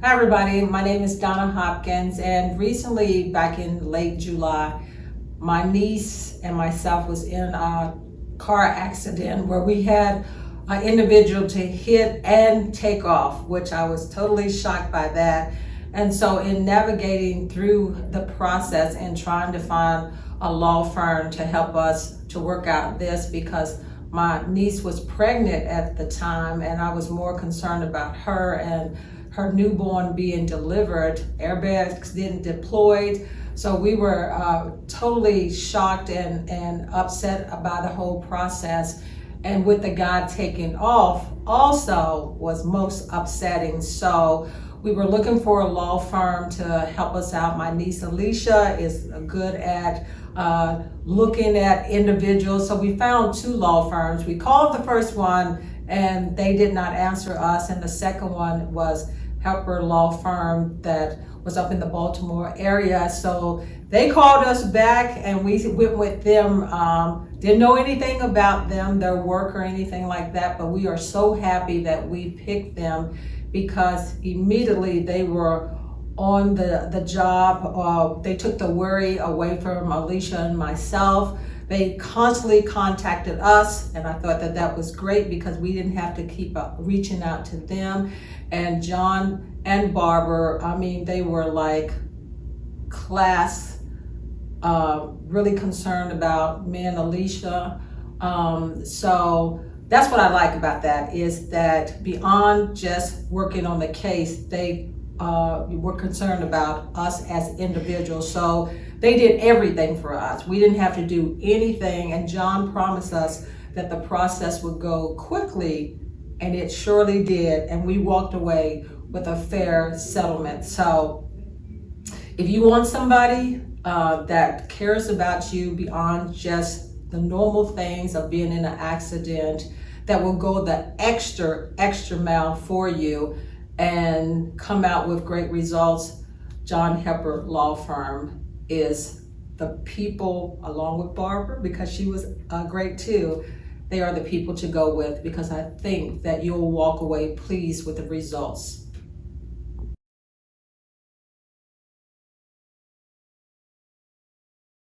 Hi everybody, my name is Donna Hopkins, and recently back in late July, my niece and myself was in a car accident where we had an individual to hit and take off, which I was totally shocked by that. And so in navigating through the process and trying to find a law firm to help us to work out this, because my niece was pregnant at the time and I was more concerned about her and her newborn being delivered. Airbags didn't deploy. So we were totally shocked and upset about the whole process. And with the guy taking off also was most upsetting. So we were looking for a law firm to help us out. My niece Alicia is good at looking at individuals. So we found two law firms. We called the first one and they did not answer us. And the second one was Leppler Law Firm that was up in the Baltimore area. So they called us back and we went with them. Didn't know anything about them, their work or anything like that, but we are so happy that we picked them because immediately they were on the job. They took the worry away from Alicia and myself. They constantly contacted us, and I thought that that was great because we didn't have to keep reaching out to them. And John and Barbara, I mean, they were like class, really concerned about me and Alicia. So that's what I like about that, is that beyond just working on the case, they were concerned about us as individuals. So they did everything for us. We didn't have to do anything, and John promised us that the process would go quickly, and it surely did, and we walked away with a fair settlement. So if you want somebody that cares about you beyond just the normal things of being in an accident, that will go the extra mile for you and come out with great results, John Leppler Law Firm is the people, along with Barbara, because she was great too. They are the people to go with, because I think that you'll walk away pleased with the results.